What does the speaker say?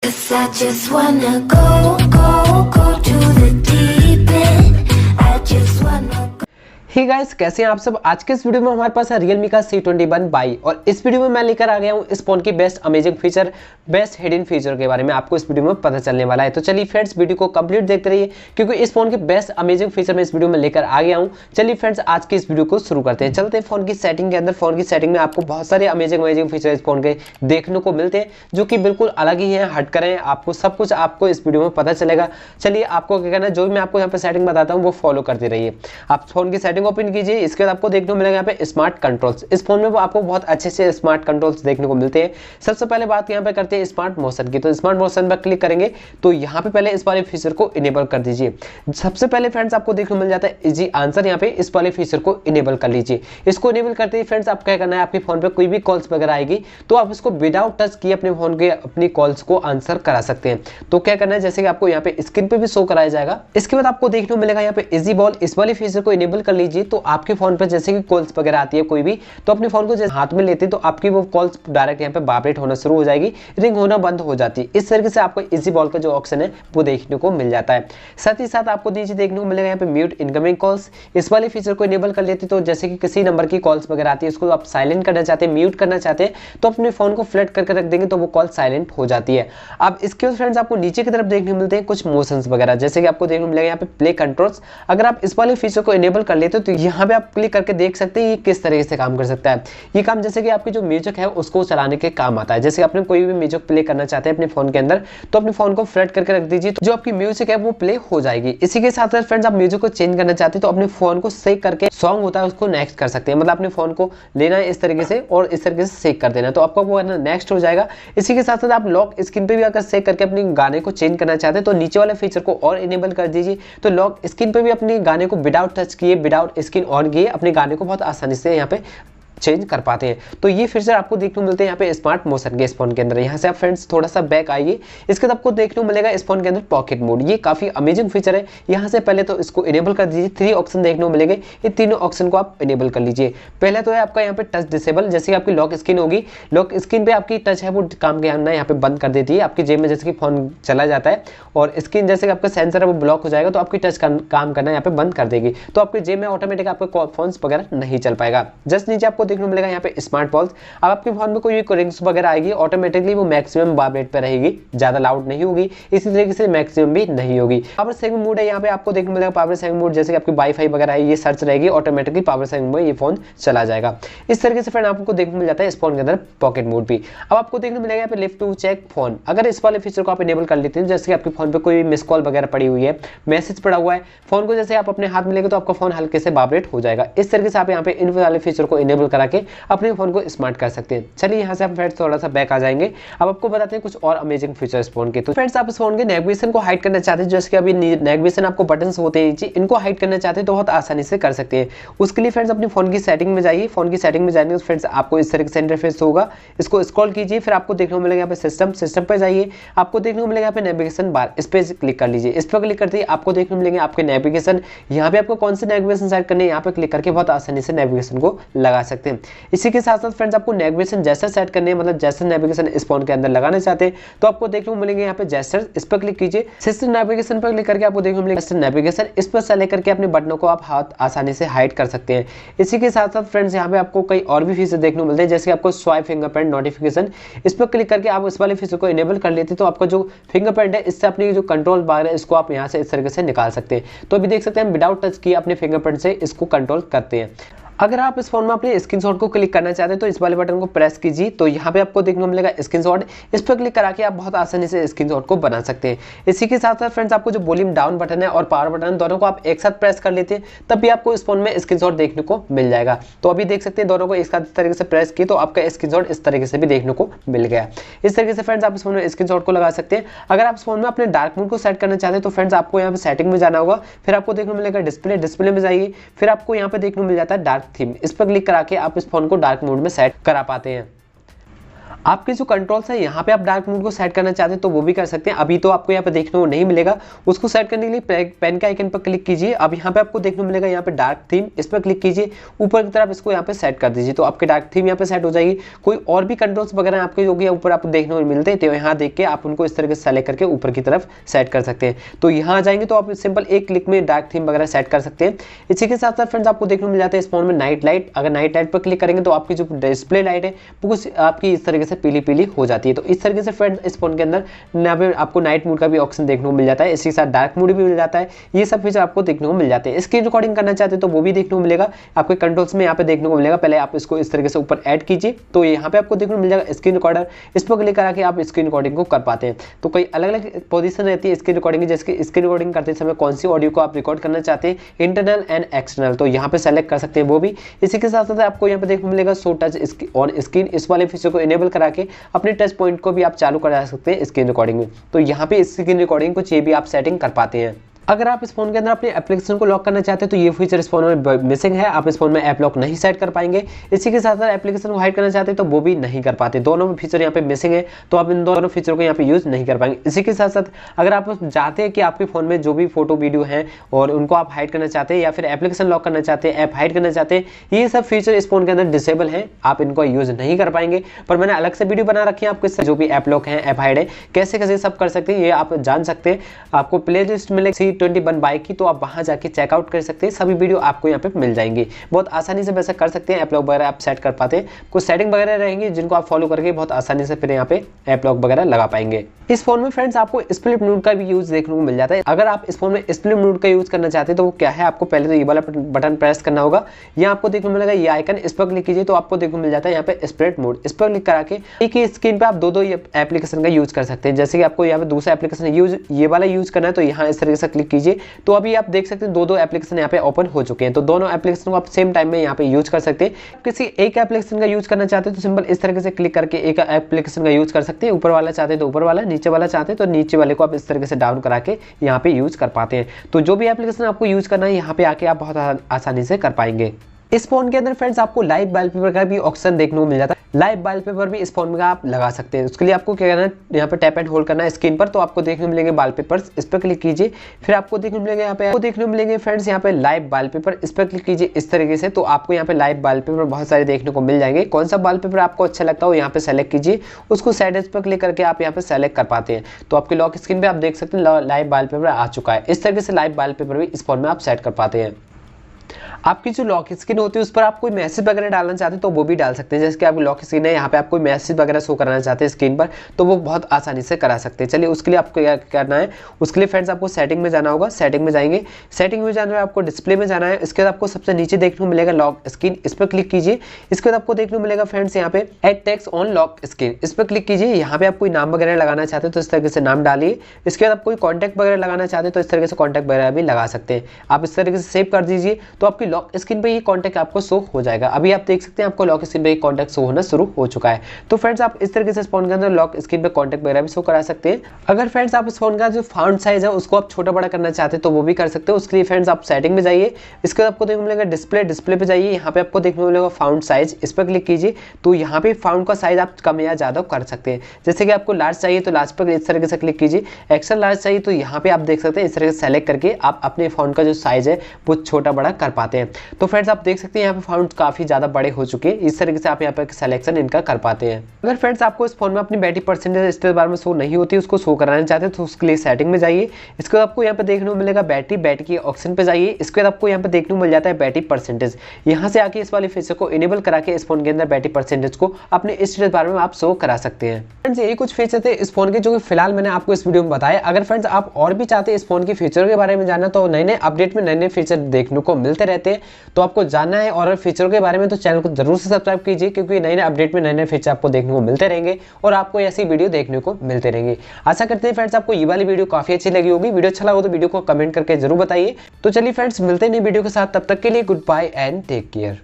'Cause I just wanna go to the deep end. I just wanna go. Hey guys, कैसे हैं आप सब। आज के इस वीडियो में हमारे पास है Realme का C21y और इस वीडियो में मैं लेकर आ गया हूं इस फोन की best amazing feature, best hidden feature के बारे में आपको इस वीडियो में पता चलने वाला है। तो चलिए फ्रेंड्स, वीडियो को कंप्लीट देखते रहिए क्योंकि इस फोन के बेस्ट अमेजिंग फीचर में इस वीडियो में लेकर आ गया हूं। चलिए फ्रेंड्स, आज की इस वीडियो को शुरू करते हैं। चलते हैं फोन की सेटिंग के अंदर। फोन की सेटिंग में आपको बहुत सारे अमेजिंग फीचर इस फोन के देखने को मिलते हैं जो कि बिल्कुल अलग ही है, हट कर हैं। आपको सब कुछ आपको इस वीडियो में पता चलेगा। चलिए आपको क्या करना है, जो भी मैं आपको यहाँ पे सेटिंग बताता हूँ वो फॉलो करते रहिए। आप फोन की सेटिंग ओपन कीजिए, इसके आपको देखने को मिलेगा यहाँ पे स्मार्ट कंट्रोल्स। इस फोन में वो आपको बहुत अच्छे से स्मार्ट कंट्रोल्स देखने को मिलते हैं। सबसे पहले बात यहाँ पे करते हैं स्मार्ट मोशन की। तो स्मार्ट मोशन पर क्लिक करेंगे तो यहाँ पे पहले इस वाले फीचर को इनेबल कर दीजिए। सबसे पहले फ्रेंड्स आपको देखने को मिल जाता है इजी आंसर। यहाँ पे इस वाले फीचर को इनेबल कर लीजिए। इसको इनेबल करते ही फ्रेंड्स आप क्या करना है, आपके फोन पे कोई भी कॉल्स वगैरह आएगी तो आप इसको विदाउट टच किए अपने फोन के अपनी कॉल्स को आंसर करा सकते हैं। तो क्या करना है, जैसे कि आपको यहाँ पे स्क्रीन पे भी शो कराया जाएगा। इसके बाद आपको देखने को मिलेगा यहाँ पे इजी बॉल। इस वाले फीचर को इनेबल कर लीजिए तो आपके फोन पे जैसे कि कॉल्स वगैरह आती है कोई भी, तो अपने फोन को हाथ में लेते तो आपकी वो कॉल्स डायरेक्ट यहाँ पे वाइब्रेट होना शुरू हो जाएगी, रिंग होना बंद हो जाती है। इस तरीके से आपको इजी बॉल का जो ऑप्शन है वो देखने को मिल जाता है। साथ ही साथ आपको नीचे देखने को मिलेगा यहाँ पे म्यूट इनकमिंग कॉल्स। इस वाले फीचर को इनेबल कर लेते तो जैसे कि किसी नंबर की कॉल्स वगैरह आती है, उसको आप साइलेंट करना चाहते हैं, म्यूट करना चाहते हैं, तो अपने फोन को फ्लैट करके रख देंगे तो वो कॉल साइलेंट हो जाती है। अब इसके बाद फ्रेंड्स आपको नीचे की तरफ देखने को मिलते हैं कुछ मोशंस वगैरह, जैसे कि आपको देखने को मिलेगा यहाँ पे प्ले कंट्रोल्स। अगर आप इस वाले फीचर को इनेबल कर लेते हो तो यहाँ पे आप क्लिक करके देख सकते हैं ये किस तरीके से काम कर सकता है। ये काम जैसे कि आपकी जो म्यूजिक है उसको चलाने के काम आता है। जैसे आपने कोई भी म्यूजिक प्ले करना चाहते हैं अपने फोन के अंदर तो अपने फोन को फ्लैट करके रख दीजिए, तो जो आपकी म्यूजिक है वो प्ले हो जाएगी। इसी के साथ साथ फ्रेंड्स आप म्यूजिक को चेंज करना चाहते हैं तो अपने फोन को सेक करके सॉन्ग होता है उसको नेक्स्ट कर सकते हैं। मतलब अपने फोन को लेना है इस तरीके से और इस तरीके से सेक कर देना, तो आपका वो नेक्स्ट हो जाएगा। इसी के साथ साथ आप लॉक स्क्रीन पे भी अगर सेक करके अपने गाने को चेंज करना चाहते हैं तो नीचे वाले फीचर को और इनेबल कर दीजिए, तो लॉक स्क्रीन पे भी अपने गाने को विदाउट टच किए, विदाउट स्क्रीन ऑन किए अपने गाने को बहुत आसानी से यहाँ पे चेंज कर पाते हैं। तो ये फीचर आपको देखने को मिलते हैं यहाँ पे स्मार्ट मोशन के इस फोन के अंदर। यहाँ से आप फ्रेंड्स थोड़ा सा बैक आइए, इसके बाद आपको देखने को मिलेगा इस फोन के अंदर पॉकेट मोड। ये काफी अमेजिंग फीचर है। यहाँ से पहले तो इसको इनेबल कर दीजिए। 3 ऑप्शन देखने को मिलेंगे, ये तीनों ऑप्शन को आप इनेबल कर लीजिए। पहला तो है आपका यहाँ पे टच डिसेबल। जैसे कि आपकी लॉक स्क्रीन होगी, लॉक स्क्रीन पे आपकी टच है वो काम करना यहाँ पे बंद कर देती है। आपकी जेब में जैसे कि फोन चला जाता है और स्क्रीन जैसे कि आपका सेंसर है वो ब्लॉक हो जाएगा तो आपकी टच काम करना यहाँ पे बंद कर देगी, तो आपकी जेब में ऑटोमेटिक आपका फोन वगैरह नहीं चल पाएगा। जस्ट नीचे आपको देखने को मिलेगा यहाँ पे स्मार्ट पॉल्स। अब आपके फोन में कोई भी रिंग्स वगैरह आएगी ऑटोमेटिकली वो मैक्सिमम वाइब्रेट पे रहेगी, ज्यादा लाउड नहीं होगी, इसी तरीके से मैक्सिमम भी नहीं होगी। पावर सेविंग मोड है यहाँ पे आपको देखने को मिलेगा। पावर सेविंग मोड जैसे कि आपकी वाईफाई वगैरह है ये सर्च रहेगी, ऑटोमेटिकली पावर सेविंग में ये फोन चला जाएगा। इस तरीके से फ्रेंड आपको देखने को मिल जाता है इस फोन के अंदर पॉकेट मोड भी। अब आपको देखने को मिलेगा यहाँ पे लिफ्ट टू चेक फोन। अगर इस वाले फीचर को आप इनेबल कर लेते हैं, जैसे कि आपके फोन पे कोई मिस कॉल वगैरह पड़ी हुई है, मैसेज पड़ा हुआ है, फोन को जैसे आप अपने हाथ में लेंगे तो आपका फोन हल्के से वाइब्रेट हो जाएगा। इस तरीके से आप यहाँ पे इन वाले फीचर को इनेबल करा के अपने फोन को स्मार्ट कर सकते हैं। चलिए यहाँ से आप फ्रेंड्स थोड़ा सा बैक आ जाएंगे। अब आपको बताते हैं कुछ और अमेजिंग फीचर्स फोन के। तो फ्रेंड्स आप इस फोन के नेविगेशन को हाइड करना चाहते हैं, जैसे कि अभी नेविगेशन आपको बटन्स होते हैं नीचे, इनको हाइड करना चाहते हैं तो बहुत आसानी से कर सकते हैं। उसके लिए फ्रेंड्स अपनी फोन की सेटिंग में जाइए। फोन की सेटिंग में जाएंगे तो फ्रेंड्स आपको इस तरीके से इंटरफेस होगा, इसको स्क्रॉल कीजिए, फिर आपको देखने को मिलेगा यहाँ पे सिस्टम पे जाइए, आपको देखने को मिलेगा यहाँ पे नेविगेशन बार, इस पे क्लिक कर लीजिए। इस पर क्लिक करते ही आपको देखने को मिलेंगे आपके नेविगेशन। यहाँ पे आपको कौन से नेविगेशन सेट करने हैं यहाँ पे क्लिक करके बहुत आसानी से नेविगेशन को लगा सकते हैं। इसी के साथ साथ फ्रेंड्स आपको नेविगेशन जैसा सेट करने हैं, मतलब जैसे नेविगेशन इस फोन के अंदर लगाना चाहते हैं तो आपको देखने को मिलेंगे यहाँ पे जेस्चर, इस पर क्लिक कीजिए। सिस्टम नेविगेशन पर क्लिक करके आपको देखने को मिलेगा सिस्टम नेविगेशन, इस पर सेलेक्ट करके अपने बटनों को आप हाथ आसानी से हाइड कर सकते हैं। इसी के साथ साथ फ्रेंड्स यहाँ पे आपको कई और भी फीचर देखने को मिलते हैं, जैसे आपको स्वाइप फिंगरप्रिंट नोटिफिकेशन, इस पर क्लिक करके आप इस वाले फीचर को इनेबल कर लेते हैं तो आपका जो फिंगरप्रिंट है इससे अपनी जो कंट्रोल बार है इसको आप यहाँ से इस तरीके से निकाल सकते हैं। तो अभी देख सकते हैं विदाउट टच किए अपने फिंगरप्रिंट से इसको कंट्रोल करते हैं। अगर आप इस फोन में अपने स्क्रीनशॉट को क्लिक करना चाहते हैं तो इस वाले बटन को प्रेस कीजिए, तो यहाँ पे आपको देखने को मिलेगा स्क्रीनशॉट, इस पर क्लिक करा के आप बहुत आसानी से स्क्रीनशॉट को बना सकते हैं। इसी के साथ साथ फ्रेंड्स आपको जो वॉल्यूम डाउन बटन है और पावर बटन दोनों को आप एक साथ प्रेस कर लेते हैं तब भी आपको इस फोन में स्क्रीनशॉट देखने को मिल जाएगा। तो अभी देख सकते हैं दोनों को एक साथ इस तरीके से प्रेस किए तो आपका स्क्रीनशॉट इस तरीके से भी देखने को मिल गया। इस तरीके से फ्रेंड्स आप इस फोन में स्क्रीनशॉट को लगा सकते हैं। अगर आप इस फोन में अपने डार्क मोड को सेट करना चाहते हैं तो फ्रेंड्स आपको यहाँ पे सेटिंग में जाना होगा, फिर आपको देखने को मिलेगा डिस्प्ले में जाइए, फिर आपको यहाँ पे देखने को मिल जाता है डार्क थीम, इस पर क्लिक करा के आप इस फोन को डार्क मोड में सेट करा पाते हैं। आपके जो कंट्रोल्स है यहाँ पे आप डार्क मोड को सेट करना चाहते हैं तो वो भी कर सकते हैं। अभी तो आपको यहाँ पे देखने को नहीं मिलेगा, उसको सेट करने के लिए पेन के आइकन पर क्लिक कीजिए। अब यहाँ पे आपको देखने को मिलेगा यहाँ पे डार्क थीम, इस पर क्लिक कीजिए, ऊपर की तरफ इसको यहाँ पे सेट कर दीजिए तो आपके डार्क थीम यहाँ पे सेट हो जाएगी। कोई और भी कंट्रोल्स वगैरह आपके जो कि ऊपर आपको देखने को मिलते हैं तो यहाँ देख के आप उनको इस तरीके से सेलेक्ट करके ऊपर की तरफ सेट कर सकते हैं। तो यहाँ आ जाएंगे तो आप सिंपल एक क्लिक में डार्क थीम वगैरह सेट कर सकते हैं। इसी के साथ साथ फ्रेंड्स आपको देखने को मिल जाता है इस फोन में नाइट लाइट। अगर नाइट लाइट पर क्लिक करेंगे तो आपकी जो डिस्प्ले लाइट है वो कुछ आपकी इस तरीके से पीली पीली हो जाती है। तो इस तरीके से फ्रेंड्स इस फोन के अंदर यहाँ पे आपको नाइट मोड का भी ऑप्शन देखने को मिल जाता है, इसी के साथ डार्क मोड भी मिल जाता है। ये सब फीचर आपको देखने को मिल जाते हैं। स्क्रीन रिकॉर्डिंग करना चाहते हैं तो वो भी देखने को मिलेगा, आपके कंट्रोल्स में यहाँ पे देखने को मिलेगा। पहले आप इसको इस तरीके से ऊपर ऐड कीजिए तो यहाँ पे आपको देखने को मिल जाएगा स्क्रीन रिकॉर्डर, इस पर क्लिक करा के आप स्क्रीन रिकॉर्डिंग को कर पाते हैं। तो कई अलग अलग पोजीशन रहती है स्क्रीन रिकॉर्डिंग की, जैसे स्क्रीन रिकॉर्डिंग करते समय कौन सी ऑडियो को आप रिकॉर्ड करना चाहते हैं, इंटरनल एंड एक्सटर्नल, तो यहाँ पे सेलेक्ट कर सकते हैं वो भी। इसी के साथ साथ आपको यहाँ पे देखने को मिलेगा शो टच ऑन स्क्रीन, इस वाले फीचर को इनेबल करा के अपने टच पॉइंट को भी आप चालू करा सकते हैं स्क्रीन रिकॉर्डिंग में। तो यहाँ पे स्क्रीन रिकॉर्डिंग को ये भी आप सेटिंग कर पाते हैं। अगर आप इस फोन के अंदर अपने एप्लीकेशन को लॉक करना चाहते हैं तो ये फीचर इस फोन में मिसिंग है, आप इस फोन में ऐप लॉक नहीं सेट कर पाएंगे। इसी के साथ साथ एप्लीकेशन को हाइड करना चाहते हैं तो वो भी नहीं कर पाते, दोनों में फीचर यहाँ पे मिसिंग है, तो आप इन दोनों फीचर को यहाँ पे यूज नहीं कर पाएंगे। इसी के साथ साथ अगर आप चाहते हैं कि आपके फोन में जो भी फोटो वीडियो है और उनको आप हाइड करना चाहते हैं या फिर एप्लीकेशन लॉक करना चाहते हैं, ऐप हाइड करना चाहते हैं, ये सब फीचर इस फोन के अंदर डिसेबल है, आप इनको यूज नहीं कर पाएंगे। पर मैंने अलग से वीडियो बना रखी है आपके जो भी ऐप लॉक है, ऐप हाइड है, कैसे कैसे सब कर सकते हैं ये आप जान सकते हैं। आपको प्ले लिस्ट मिलेगी C21 बाइक की, तो आप वहां जाके चेकआउट कर सकते हैं, सभी वीडियो आपको यहाँ पे मिल जाएंगे। बहुत आसानी से वैसे कर सकते हैं, ऐप लॉक वगैरह आप सेट कर पाते हैं। कुछ सेटिंग वगैरह रहेंगी जिनको आप फॉलो करके बहुत आसानी से फिर यहाँ पे ऐप लॉक वगैरह लगा पाएंगे। इस फोन में फ्रेंड्स आपको स्प्लिट मोड का भी यूज देखने को मिल जाता है। अगर आप इस फोन में स्प्लिट मोड का यूज करना चाहते हैं तो वो क्या है, आपको पहले तो ये वाला बटन प्रेस करना होगा, यहाँ आपको देखने को मिलेगा ये आइकन, इस पर क्लिक कीजिए तो आपको देखने को मिल जाता है यहाँ पे स्प्लिट मोड। इस पर क्लिक करा के एक ही स्क्रीन पे आप दो एप्लीकेशन का यूज कर सकते हैं। जैसे कि आपको यहाँ पे दूसरा एप्लीकेशन ये वाला यूज करना है तो यहाँ इस तरीके से क्लिक कीजिए तो अभी आप देख सकते हैं दो एप्लीकेशन यहाँ पे ओपन हो चुके हैं। तो दोनों एप्लीकेशन को आप सेम टाइम में यहाँ पे यूज कर सकते हैं। किसी एक एप्लीकेशन का यूज करना चाहते हैं तो सिंपल इस तरीके से क्लिक करके एक एप्लीकेशन का यूज कर सकते हैं। ऊपर वाला चाहते हैं तो ऊपर वाला, नीचे वाला चाहते हैं तो नीचे वाले को आप इस तरीके से डाउन करा के यहाँ पे यूज कर पाते हैं। तो जो भी एप्लीकेशन आपको यूज करना है यहाँ पे आके आप बहुत आसानी से कर पाएंगे। इस फोन के अंदर फ्रेंड्स आपको लाइव वॉलपेपर का भी ऑप्शन देखने को मिल जाता है। लाइव वॉलपेपर भी इस फोन में आप लगा सकते हैं। उसके लिए आपको क्या करना है, यहाँ पे टैप एंड होल्ड करना है स्क्रीन पर, तो आपको देखने को मिलेंगे वॉलपेपर्स, इस पर क्लिक कीजिए। फिर आपको देखने को मिलेंगे यहाँ पे आपको देखने को मिलेंगे फ्रेंड्स यहाँ पे लाइव वॉलपेपर, इस पर क्लिक कीजिए इस तरीके से। तो आपको यहाँ पे लाइव वॉलपेपर बहुत सारे देखने को मिल जाएंगे। कौन सा वॉलपेपर आपको अच्छा लगता हो यहाँ पे सेलेक्ट कीजिए, उसको सेटिंग्स पर क्लिक करके आप यहाँ पे सेलेक्ट कर पाते हैं। तो आपके लॉक स्क्रीन पे आप देख सकते हैं लाइव वॉलपेपर आ चुका है। इस तरीके से लाइव वॉलपेपर भी इस फोन में आप सेट कर पाते हैं। आपकी जो लॉक स्क्रीन होती है उस पर आप कोई मैसेज वगैरह डालना चाहते हैं तो वो भी डाल सकते हैं। जैसे कि आपकी लॉक स्क्रीन है, यहाँ पे आप कोई मैसेज वगैरह शो कराना चाहते हैं स्क्रीन पर तो वो बहुत आसानी से करा सकते हैं। चलिए उसके लिए आपको क्या करना है, उसके लिए फ्रेंड्स आपको सेटिंग में जाना होगा। सेटिंग में जाएंगे, सेटिंग में जाना है आपको डिस्प्ले में जाना है। इसके बाद आपको सबसे नीचे देखने को मिलेगा लॉक स्क्रीन, इस पर क्लिक कीजिए। इसके बाद आपको देखने को मिलेगा फ्रेंड्स यहाँ पे add text on lock screen, इस पर क्लिक कीजिए। यहाँ पे आप कोई नाम वगैरह लगाना चाहते हैं तो इस तरीके से नाम डालिए। इसके बाद आप कोई कॉन्टैक्ट वगैरह लगाना चाहते हैं तो इस तरीके से कॉन्टैक्ट वगैरह भी लगा सकते हैं। आप इस तरीके से सेव कर दीजिए तो आपकी लॉक स्क्रीन पर ये कॉन्टैक्ट आपको शो हो जाएगा। अभी आप देख सकते हैं आपको लॉक स्क्रीन पे कॉन्टैक्ट शो होना शुरू हो चुका है। तो फ्रेंड्स आप इस तरीके से इस फोन के अंदर लॉक स्क्रीन पे कॉन्टैक्ट वगैरह भी शो करा सकते हैं। अगर फ्रेंड्स आप इस फोन का जो फॉन्ट साइज है उसको आप छोटा बड़ा करना चाहते हैं तो वो भी कर सकते हो। उसके लिए फ्रेंड्स आप सेटिंग में जाइए, इसके बाद आपको देखने को मिलेगा डिस्प्ले पे जाइए। यहाँ पे आपको देखने को मिलेगा फॉन्ट साइज, इस पर क्लिक कीजिए। तो यहाँ पे फॉन्ट का साइज आप कम या ज्यादा कर सकते हैं। जैसे कि आपको लार्ज चाहिए तो लार्ज पर इस तरीके से क्लिक कीजिए। एक्स्ट्रा लार्ज चाहिए तो यहाँ पे आप देख सकते हैं इस तरीके से सेलेक्ट करके आप अपने फॉन्ट का जो साइज है वो छोटा बड़ा कर पाते हैं। तो फ्रेंड्स आप देख सकते हैं यहाँ पे फॉन्ट काफी ज्यादा बड़े हो चुके हैं। इस तरीके से आप यहाँ पे सिलेक्शन इनका कर पाते हैं। अगर फ्रेंड्स आपको इस फोन में अपनी बैटरी परसेंटेज स्टेज बार में शो नहीं होती, उसको शो कराना चाहते हैं तो उसके लिए सेटिंग में जाइए। इसके बाद आपको यहाँ पे देखने को मिलेगा बैटरी के ऑप्शन पे जाइए। इसके बाद आपको यहाँ पे देखने को मिल जाता है बैटरी परसेंटेज। यहाँ से आके इस वाले फीचर को इनेबल करा के इस फोन के अंदर बैटरी परसेंटेज को अपने स्टेज बार में आप शो करा सकते हैं। फ्रेंड्स यही कुछ फीचर थे इस फोन के जो कि फिलहाल मैंने आपको इस वीडियो में बताया। अगर फ्रेंड्स आप और भी चाहते हैं इस फोन के फीचर के बारे में जानना, तो नए नए अपडेट में नए नए फीचर देखने को मिलते रहते हैं। तो आपको जानना है और फीचर के बारे में तो चैनल को जरूर से सब्सक्राइब कीजिए, क्योंकि नए नए अपडेट में नए नए फीचर आपको देखने को मिलते रहेंगे और आपको ऐसी वीडियो देखने को मिलते रहेंगे। आशा करते हैं फ्रेंड्स आपको ये वाली वीडियो काफी अच्छी लगी होगी। वीडियो अच्छा लगा तो वीडियो को कमेंट करके जरूर बताइए। तो चलिए फ्रेंड्स मिलते हैं नई वीडियो के साथ, तब तक के लिए goodbye and take care.